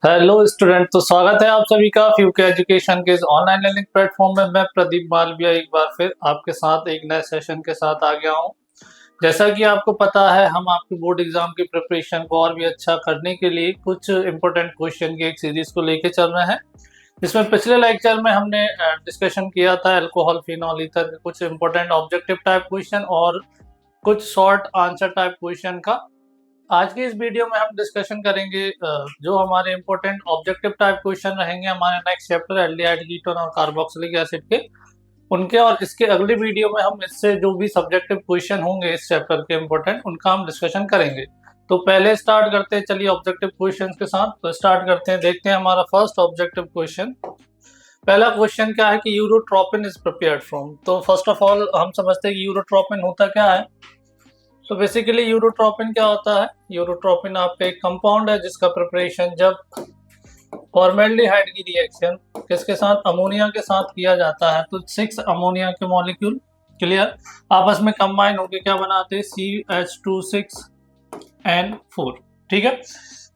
Hello student, तो स्वागत है आप सभी का फ्यूके एजुकेशन के इस ऑनलाइन लर्निंग प्लेटफॉर्म में। मैं प्रदीप मालविया एक बार फिर आपके साथ एक नए सेशन के साथ आ गया हूं। जैसा कि आपको पता है, हम आपके बोर्ड एग्जाम की प्रिपरेशन को और भी अच्छा करने के लिए कुछ इंपॉर्टेंट क्वेश्चन की एक सीरीज को लेके चल रहे हैं। इसमें पिछले लेक्चर में हमने डिस्कशन किया था अल्कोहल, फिनॉल, ईथर के कुछ इंपॉर्टेंट ऑब्जेक्टिव टाइप क्वेश्चन और कुछ शॉर्ट आंसर टाइप क्वेश्चन का। आज के इस वीडियो में हम डिस्कशन करेंगे जो हमारे इंपॉर्टेंट ऑब्जेक्टिव टाइप क्वेश्चन रहेंगे हमारे नेक्स्ट चैप्टर एल्डिहाइड, कीटोन और कार्बोक्सिलिक एसिड के उनके। और इसके अगले वीडियो में हम इससे जो भी सब्जेक्टिव क्वेश्चन होंगे इस चैप्टर के इंपॉर्टेंट, उनका हम डिस्कशन करेंगे। तो पहले स्टार्ट करते हैं, चलिए ऑब्जेक्टिव क्वेश्चन के साथ। तो स्टार्ट करते हैं, देखते हैं हमारा फर्स्ट ऑब्जेक्टिव क्वेश्चन। पहला क्वेश्चन क्या है कि यूरोट्रोपिन इज प्रिपेयर्ड फ्रॉम। तो फर्स्ट ऑफ ऑल हम समझते हैं कि यूरोट्रोपिन होता क्या है। तो बेसिकली यूरोट्रोपिन क्या होता है? यूरोट्रोपिन आपका एक कंपाउंड है जिसका प्रिपरेशन जब फॉर्मेल्डिहाइड की रिएक्शन किसके साथ, अमोनिया के साथ किया जाता है, तो 6 अमोनिया के मॉलिक्यूल क्लियर आपस में कंबाइन होकर क्या बनाते हैं, CH2 6N4। ठीक है,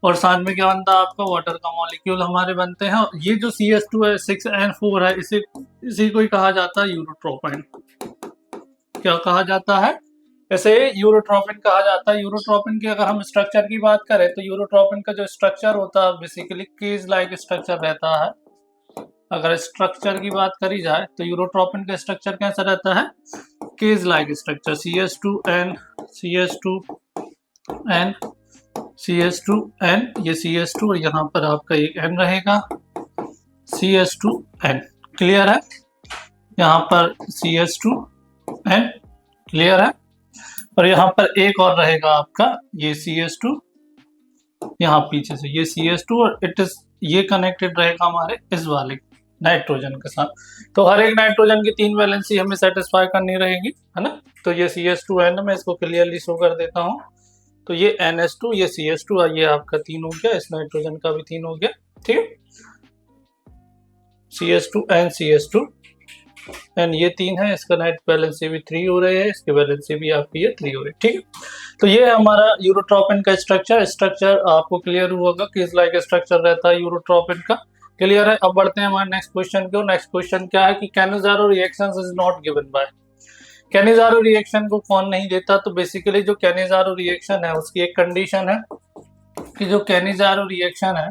और साथ में क्या बनता है आपका, वाटर का मॉलिक्यूल हमारे बनते हैं। ये जो CH2 6N4 है, इसी को ही कहा जाता है यूरोट्रोपिन। क्या कहा जाता है? जैसे यूरोट्रोपिन कहा जाता है। यूरोट्रोपिन की अगर हम स्ट्रक्चर की बात करें तो यूरोट्रोपिन का जो स्ट्रक्चर होता है बेसिकली केज लाइक स्ट्रक्चर रहता है। अगर स्ट्रक्चर की बात करी जाए तो यूरोट्रोपिन का स्ट्रक्चर कैसा रहता है, cage like structure, CH2N CH2N CH2N, ये CH2 और यहाँ पर आपका एक N रहेगा, CH2N। क्लियर है? यहाँ पर CH2N क्लियर है, और यहाँ पर एक और रहेगा आपका ये CH2, यहाँ पीछे से ये CH2, और ये कनेक्टेड रहेगा हमारे इस वाले नाइट्रोजन के साथ। तो हर एक नाइट्रोजन की 3 वैलेंसी हमें सेटिस्फाई करनी रहेगी, है ना। तो ये CH2N, मैं इसको क्लियरली शो कर देता हूँ। तो ये NH2, ये CH2 और ये आपका 3 हो गया, इस नाइट्रोजन का भी 3 हो गया। ठीक है, CH2N CH2 एंड ये 3 है, इसका नाइट वैलेंसी भी 3 हो रहे हैं, इसकी वैलेंसी भी आपकी ये 3 हो रही है। ठीक है, तो ये है हमारा यूरोट्रोपिन का स्ट्रक्चर आपको क्लियर हुआ होगा, किस लाइक स्ट्रक्चर रहता है यूरोट्रोपिन का। क्लियर है? अब बढ़ते हैं हमारे नेक्स्ट क्वेश्चन को। नेक्स्ट क्वेश्चन क्या है कि Cannizzaro reactions is not given by. Cannizzaro reaction को कौन नहीं देता? तो बेसिकली जो कैनिज़ारो रिएक्शन है उसकी एक कंडीशन है कि जो कैनिज़ारो रिएक्शन है,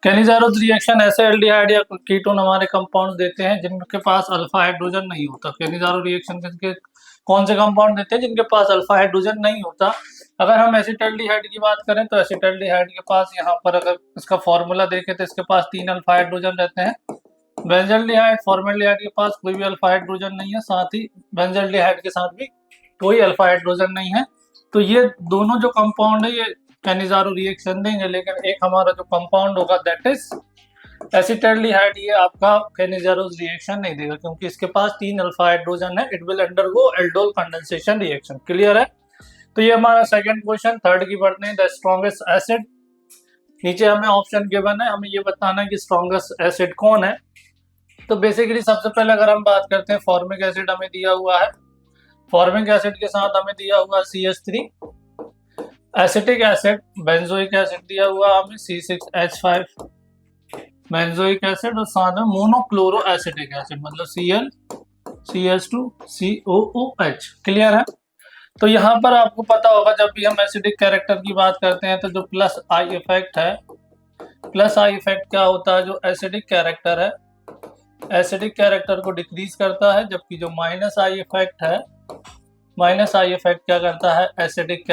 कैनिज़ारो रिएक्शन ऐसे एल्डिहाइड या कीटोन हमारे कंपाउंड देते हैं जिनके पास अल्फा हाइड्रोजन नहीं होता। कैनिज़ारो रिएक्शन के कौन से कंपाउंड देते हैं जिनके पास अल्फा हाइड्रोजन नहीं होता? अगर हम एसिटाल्डिहाइड की बात करें तो एसिटाल्डिहाइड के पास यहाँ पर अगर इसका फॉर्मूला देखें तो इसके पास 3 अल्फा हाइड्रोजन रहते हैं। बेंजल्डिहाइड, फॉर्मेल्डिहाइड के पास कोई भी अल्फा हाइड्रोजन नहीं है, साथ ही बेंजल्डिहाइड के साथ भी कोई अल्फा हाइड्रोजन नहीं है। तो ये दोनों जो कंपाउंड है ये कैनिज़ारो रिएक्शन देंगे, लेकिन एक हमारा जो कंपाउंड होगा दैट इज एसिटाल्डिहाइड, ये आपका कैनिज़ारो रिएक्शन नहीं देगा क्योंकि इसके पास 3 अल्फा हाइड्रोजन है। It will undergo aldol condensation reaction. Clear है? तो ये हमारा सेकंड क्वेश्चन। थर्ड की बढ़ते हैं, द स्ट्रॉन्गेस्ट एसिड। नीचे हमें ऑप्शन गिवन है, हमें ये बताना है कि स्ट्रॉन्गेस्ट एसिड कौन है। तो बेसिकली सबसे पहले अगर हम बात करते हैं, फॉर्मिक एसिड हमें दिया हुआ है, फॉर्मिक एसिड के साथ हमें दिया हुआ CH3। Acetic acid, benzoic acid दिया हुआ हमें C6H5 बेंजोइक एसिड, और साथ में मोनोक्लोरो एसिटिक एसिड मतलब ClCH2COOH। क्लियर है? तो यहाँ पर आपको पता होगा जब भी हम एसिडिक कैरेक्टर की बात करते हैं तो जो प्लस आई इफेक्ट है, प्लस आई इफेक्ट क्या होता है, जो एसिडिक कैरेक्टर है एसिडिक कैरेक्टर को डिक्रीज करता है, जबकि जो माइनस आई इफेक्ट है, माइनस आई इफेक्ट क्या करता है, एसिडिक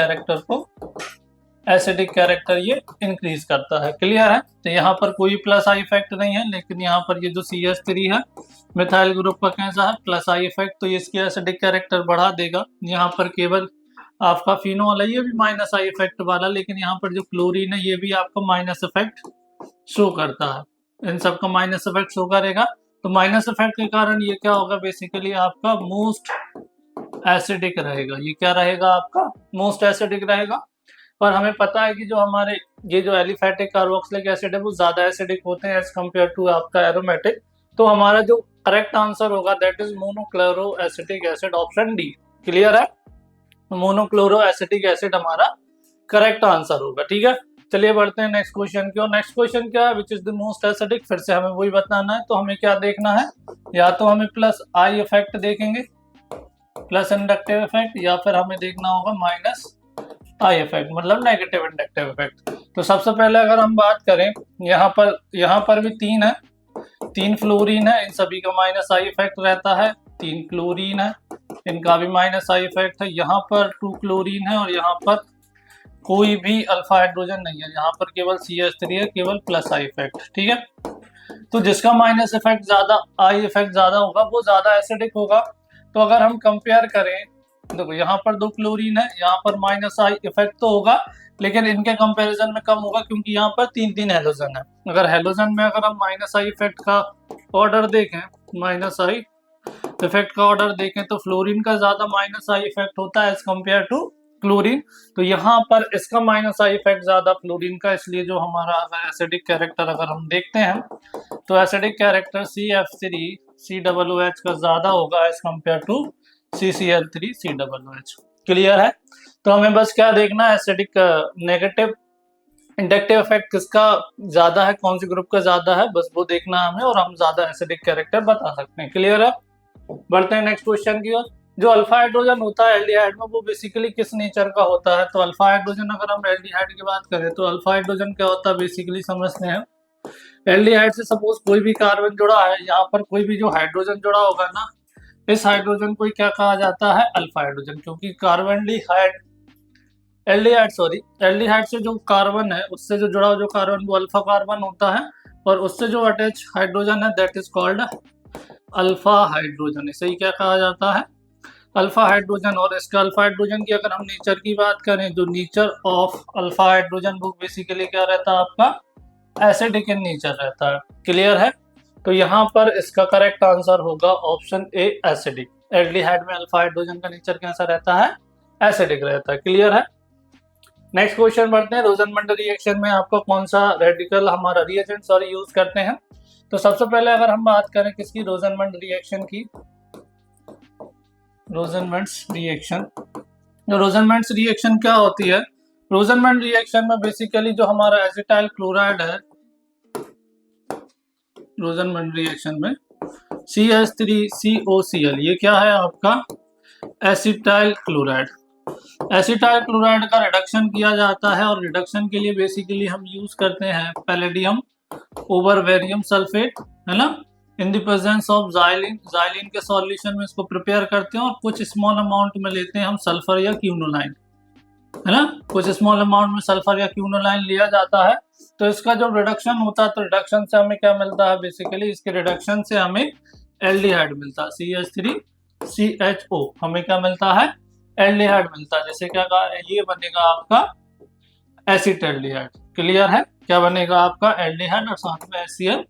कैरेक्टर ये इंक्रीज करता है। क्लियर है? तो यहाँ पर कोई प्लस आई इफेक्ट नहीं है, लेकिन यहाँ पर ये जो CH3 है मिथाइल ग्रुप का कैसा है, प्लस आई इफेक्ट, तो इसकी एसिडिक कैरेक्टर बढ़ा देगा। यहाँ पर केवल आपका फिनोल है, ये भी माइनस आई इफेक्ट वाला, लेकिन यहाँ पर जो क्लोरीन है ये भी आपका माइनस इफेक्ट शो करता है, इन सबका माइनस इफेक्ट शो करेगा। तो माइनस इफेक्ट के कारण ये क्या होगा, बेसिकली आपका मोस्ट एसिडिक रहेगा। ये क्या रहेगा आपका, मोस्ट एसिडिक रहेगा। पर हमें पता है कि जो हमारे ये जो एलिफेटिक कार्बोक्सिलिक एसिड है वो ज्यादा एसिडिक होते हैं एज कम्पेयर टू आपका एरोमेटिक। तो हमारा जो करेक्ट आंसर होगा that is monochloro acetic acid, option D. Clear है? मोनोक्लोरो एसिटिक एसिड हमारा करेक्ट आंसर होगा। ठीक है, चलिए बढ़ते हैं नेक्स्ट क्वेश्चन की ओर। नेक्स्ट क्वेश्चन क्या है, which is the most acidic. फिर से हमें वही बताना है, तो हमें क्या देखना है, या तो हमें प्लस आई इफेक्ट देखेंगे, प्लस इंडक्टिव इफेक्ट, या फिर हमें देखना होगा माइनस आई इफेक्ट, मतलब नेगेटिव इंडक्टिव इफेक्ट। तो सबसे पहले अगर हम बात करें, यहाँ पर भी तीन है, तीन फ्लोरीन है, इन सभी का माइनस आई इफेक्ट रहता है। तीन क्लोरीन है, इनका भी माइनस आई इफेक्ट है। यहाँ पर 2 क्लोरीन है और यहाँ पर कोई भी अल्फा हाइड्रोजन नहीं है, यहाँ पर केवल CH3 है, केवल प्लस आई इफेक्ट। ठीक है, तो जिसका माइनस इफेक्ट ज्यादा, आई इफेक्ट ज्यादा होगा, वो ज्यादा एसिडिक होगा। तो अगर हम कंपेयर करें, देखो यहाँ पर 2 क्लोरीन है, यहाँ पर माइनस आई इफेक्ट तो होगा, लेकिन इनके कंपैरिजन में कम होगा, क्योंकि यहाँ पर 3 हेलोजन है। अगर हेलोजन में अगर हम माइनस आई इफेक्ट का ऑर्डर देखें, माइनस आई इफेक्ट का ऑर्डर देखें, तो फ्लोरीन का ज्यादा माइनस आई इफेक्ट होता है एज कम्पेयर टू क्लोरीन। तो यहाँ पर इसका माइनस आई इफेक्ट ज्यादा फ्लोरीन का, इसलिए जो हमारा अगर एसिडिक कैरेक्टर अगर हम देखते हैं, तो एसिडिक कैरेक्टर CF3COOH का ज्यादा होगा as compare to CCl3COOH। Clear है, तो हमें बस क्या देखना है, एसिडिक नेगेटिव इंडक्टिव इफेक्ट किसका ज्यादा है, कौन सी ग्रुप का ज्यादा है, बस वो देखना है हमें, और हम ज्यादा एसिडिक कैरेक्टर बता सकते हैं। क्लियर है, बढ़ते हैं नेक्स्ट क्वेश्चन की ओर। जो अल्फा हाइड्रोजन होता है एल्डिहाइड में, वो बेसिकली किस नेचर का होता है। तो अल्फा हाइड्रोजन, अगर हम एल्डिहाइड की बात करें, तो अल्फा हाइड्रोजन क्या होता है, बेसिकली समझते हैं। एल्डिहाइड से सपोज कोई भी कार्बन जुड़ा है, यहाँ पर कोई भी जो हाइड्रोजन जुड़ा होगा ना, इस हाइड्रोजन को क्या कहा जाता है, अल्फा हाइड्रोजन। क्योंकि एल्डिहाइड से जो कार्बन है, उससे जो जुड़ा जो कार्बन, वो अल्फा कार्बन होता है, और उससे जो अटैच हाइड्रोजन है, that is called alpha hydrogen. इसे ही क्या कहा जाता है, अल्फा हाइड्रोजन। और इसका अल्फा हाइड्रोजन की अगर हम नेचर की बात करें, जो नेचर ऑफ अल्फा हाइड्रोजन, वो बेसिकली क्या रहता है आपका, एसिडिक इन नेचर रहता है। क्लियर है, तो यहाँ पर इसका करेक्ट आंसर होगा ऑप्शन ए, एसिडिक। एल्डिहाइड में अल्फा हाइड्रोजन का नेचर कैसा रहता है, एसिडिक रहता है। क्लियर है, नेक्स्ट क्वेश्चन बढ़ते हैं। रोजनमंड रिएक्शन में आपका कौन सा रेडिकल हमारा रिएजेंट यूज करते हैं। तो सबसे पहले अगर हम बात करें किसकी, रोजनमंड रिएक्शन की, रोजनमंड्स रिएक्शन। जो रोजनमंड्स रिएक्शन क्या होती है, रोजनमंड रिएक्शन में बेसिकली जो हमारा एसिटाइल क्लोराइड है, रोजनमंड रिएक्शन में CH3COCl, ये क्या है आपका, एसिटाइल क्लोराइड। एसिटाइल क्लोराइड का रिडक्शन किया जाता है, और रिडक्शन के लिए बेसिकली हम यूज करते हैं पैलेडियम ओवर बेरियम सल्फेट, है ना, in the presence of xylene. Xylene के सॉल्यूशन में इसको प्रिपेयर करते हैं, और कुछ स्मॉल अमाउंट में लेते हैं हम सल्फर या क्यूनोलाइन, है ना, कुछ स्मॉल अमाउंट में सल्फर या क्यूनोलाइन लिया जाता है। तो इसका जो रिडक्शन होता है, तो रिडक्शन से हमें क्या मिलता है, बेसिकली इसके रिडक्शन से हमें एल्डिहाइड मिलता है, CH3CHO, हमें क्या मिलता है, एल्डिहाइड मिलता है। जैसे क्या कहा, ये बनेगा आपका एसिटाल्डिहाइड। क्लियर है, क्या बनेगा आपका, एल्डिहाइड, और साथ में HCl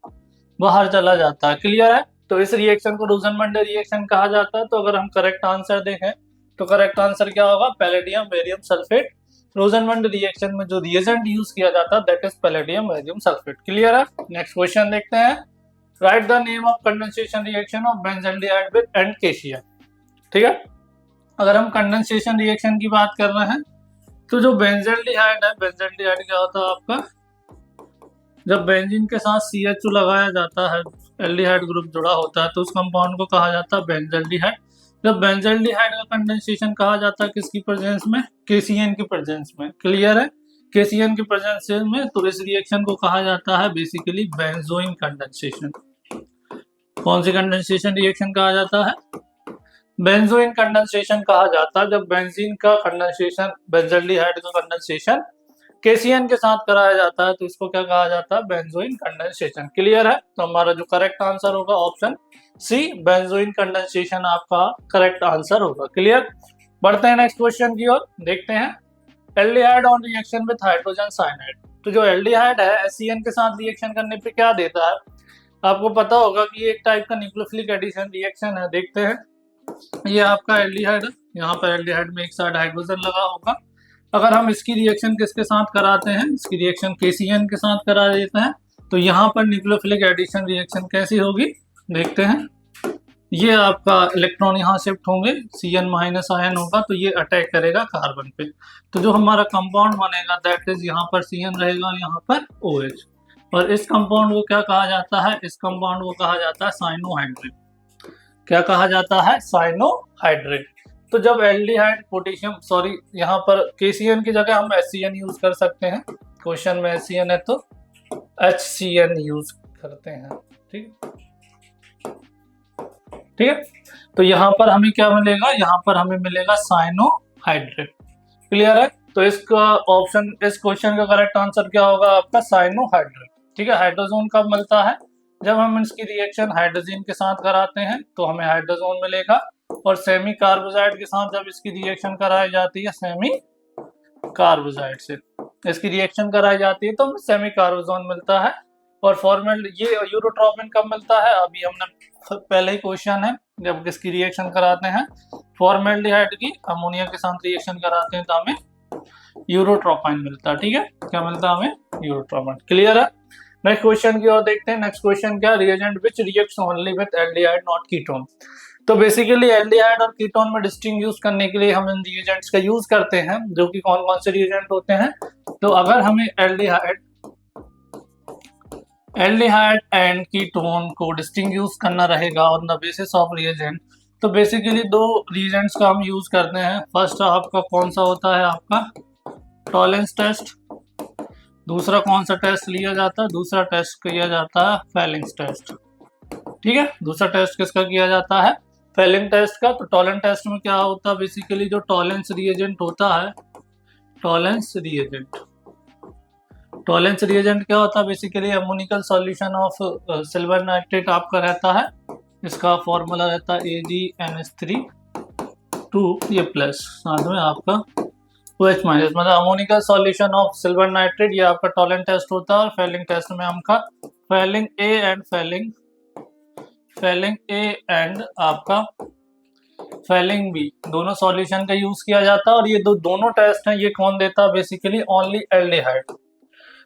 बाहर चला जाता है। क्लियर है, तो इस रिएक्शन को रोजनमंड रिएक्शन कहा जाता है। तो अगर हम करेक्ट आंसर देखें, तो करेक्ट आंसर क्या होगा, palladium barium sulphate. Rosenmund reaction में जो रिएजेंट यूज किया जाता है, that is palladium barium sulphate. Clear है, नेक्स्ट क्वेश्चन देखते हैं। Write the name of condensation reaction of benzaldehyde with and केशिया। ठीक है, अगर हम कंडेंसेशन रिएक्शन की बात कर रहे हैं, तो जो बेंजल्डिहाइड है, बेंजल्डिहाइड क्या होता है आपका, जब बेंजीन के साथ CHO लगाया जाता है, एल्डिहाइड ग्रुप जुड़ा होता है, तो उस कंपाउंड को कहा जाता है बेंजल्डिहाइड। जब बेंजल्डिहाइड का कंडेंसेशन कहा जाता है किसकी प्रेजेंस में, KCN की प्रेजेंस में। क्लियर है, KCN की प्रेजेंस में, तो इस रिएक्शन को कहा जाता है बेसिकली बेंजोइन कंडेंसेशन। कौन सी कंडेंसेशन रिएक्शन कहा जाता है, बेंजोइन कंडेंसेशन कहा जाता है। जब बेंजीन का कंडेंसेशन, बेंजल्डिहाइड का कंडेंसेशन KCN के साथ कराया जाता है, तो इसको क्या कहा जाता है, बेंजोइन कंडेंसेशन। क्लियर है, तो हमारा जो करेक्ट आंसर होगा ऑप्शन सी, बेंजोइन कंडेंसेशन आपका करेक्ट आंसर होगा। क्लियर, बढ़ते हैं नेक्स्ट क्वेश्चन की ओर, देखते हैं। Aldehyde on reaction with hydrogen cyanide. तो जो एल्डिहाइड है, HCN के साथ रिएक्शन करने पे क्या देता है, आपको पता होगा कि एक टाइप का न्यूक्लियोफिलिक एडिशन रिएक्शन है। देखते हैं, ये आपका एल्डिहाइड है, यहाँ पर एल्डिहाइड में एक साइड हाइड्रोजन लगा होगा। अगर हम इसकी रिएक्शन किसके साथ कराते हैं, इसकी रिएक्शन KCN के साथ करा देते हैं, तो यहाँ पर न्यूक्लियोफिलिक एडिशन रिएक्शन कैसी होगी, देखते हैं। ये आपका इलेक्ट्रॉन यहाँ शिफ्ट होंगे, Cn माइनस आयन होगा तो ये अटैक करेगा कार्बन पे। तो जो हमारा कंपाउंड बनेगा दैट इज यहाँ पर Cn रहेगा और यहाँ पर OH। और इस कंपाउंड को क्या कहा जाता है? इस कंपाउंड को कहा जाता है साइनोहाइड्रेट। क्या कहा जाता है? साइनोहाइड्रेट। तो जब एल्डिहाइड पोटेशियम सॉरी यहाँ पर KCN की जगह हम HCN यूज कर सकते हैं। क्वेश्चन में HCN है तो HCN यूज करते हैं। ठीक है। तो यहाँ पर हमें क्या मिलेगा? यहाँ पर हमें मिलेगा साइनोहाइड्रेट। क्लियर है? तो इसका ऑप्शन, इस क्वेश्चन का करेक्ट आंसर क्या होगा आपका? साइनोहाइड्रेट। ठीक है। हाइड्रोजन कब मिलता है? जब हम इसकी रिएक्शन हाइड्रोजन के साथ कराते हैं तो हमें हाइड्रोजन मिलेगा, और सेमी कार्बोजाइड के साथ जब इसकी रिएक्शन कराई जाती है, सेमी कार्बोजाइड से इसकी रिएक्शन कराई जाती है तो हमें सेमी कार्बोजन मिलता है। और फॉर्मेल ये यूरोट्रोपिन कब मिलता है? अभी हमने पहले ही क्वेश्चन है, जब इसकी रिएक्शन कराते हैं फॉर्मेल्डिहाइड की अमोनिया के साथ रिएक्शन कराते हैं तो हमें यूरोट्रोपिन मिलता है। ठीक है। क्या मिलता है हमें? यूरोट्रोपिन। क्लियर है? नेक्स्ट क्वेश्चन की ओर देखते हैं। नेक्स्ट क्वेश्चन क्या? Reagent which reacts only with aldehyde not ketone. तो बेसिकली एल्डिहाइड और कीटोन में डिस्टिंग्विश करने के लिए हम इन रिएजेंट्स का यूज करते हैं, जो कि कौन कौन से रिएजेंट होते हैं? तो अगर हमें एल्डिहाइड एंड कीटोन को डिस्टिंग्विश करना रहेगा on the basis of reagent, तो बेसिकली दो रिएजेंट्स का हम यूज करते हैं। फर्स्ट आपका कौन सा होता है? आपका टॉलेंस टेस्ट। दूसरा कौन सा टेस्ट लिया जाता है? दूसरा टेस्ट किया जाता है फेलिंग्स टेस्ट। ठीक है। दूसरा टेस्ट किसका किया जाता है? फेलिंग टेस्ट का। तो टॉलेंस टेस्ट में क्या होता है? बेसिकली जो टॉलेंस रिएजेंट होता है, टॉलेंस रिएजेंट क्या होता है? Basically ammoniacal solution of silver nitrate आपका रहता है। इसका फॉर्मूला रहता है AgNH3 ये प्लस, साथ में आपका OH माइनस, मतलब ammoniacal solution of silver nitrate, ये आपका टॉलेंट टेस्ट होता है। और फेलिंग टेस्ट में हमका फेलिंग ए एंड आपका फेलिंग बी दोनों सॉल्यूशन का यूज किया जाता है। और ये दोनों टेस्ट हैं, ये कौन देता है? Basically only aldehyde.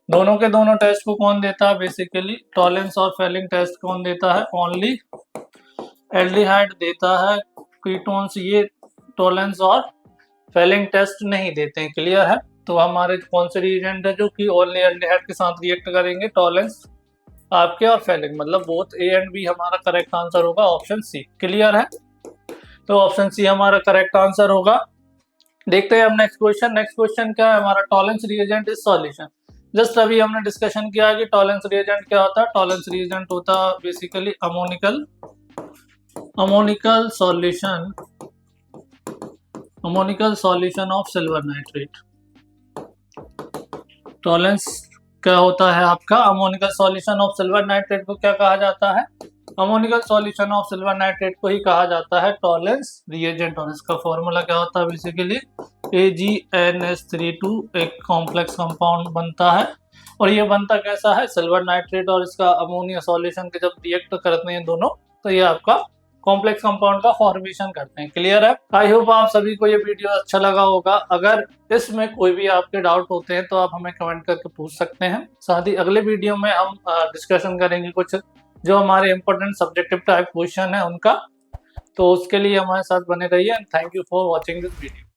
दोनों के दोनों टेस्ट को कौन देता है? बेसिकली टॉलेंस और फेलिंग टेस्ट कौन देता है? ओनली एल्डिहाइड देता है। कीटोन्स ये टॉलेंस और फेलिंग टेस्ट नहीं देते हैं। क्लियर है? तो हमारे कौन से रिएजेंट है जो कि ओनली एल्डिहाइड के साथ रिएक्ट करेंगे? टॉलेंस आपके और फेलिंग, मतलब बोथ A एंड B हमारा करेक्ट आंसर होगा ऑप्शन सी। क्लियर है? तो ऑप्शन सी हमारा करेक्ट आंसर होगा। देखते हैं हम नेक्स्ट क्वेश्चन। नेक्स्ट क्वेश्चन क्या है हमारा? Tollens reagent is solution. Just अभी हमने डिस्कशन किया कि टॉलेंस रिएजेंट क्या होता है। टॉलेंस रिएजेंट होता है basically ammoniacal solution of silver nitrate. Tollens क्या होता है आपका? Ammoniacal solution of silver nitrate को क्या कहा जाता है? Ammoniacal solution of silver nitrate को ही कहा जाता है टॉलेंस रिएजेंट। और इसका फॉर्मूला क्या होता है? बेसिकली AgNH3 एक कॉम्प्लेक्स कंपाउंड बनता है। और ये बनता कैसा है? सिल्वर नाइट्रेट और इसका अमोनिया सॉल्यूशन के जब रिएक्ट करते हैं दोनों, तो ये आपका कॉम्प्लेक्स कंपाउंड का फॉर्मेशन करते हैं। क्लियर है? आई होप आप सभी को ये वीडियो अच्छा लगा होगा। अगर इसमें कोई भी आपके डाउट होते हैं तो आप हमें कमेंट करके पूछ सकते हैं। साथ ही अगले वीडियो में हम डिस्कशन करेंगे कुछ जो हमारे इंपॉर्टेंट सब्जेक्टिव टाइप क्वेश्चन है उनका। तो उसके लिए हमारे साथ बने रहिए। And thank you for watching this video.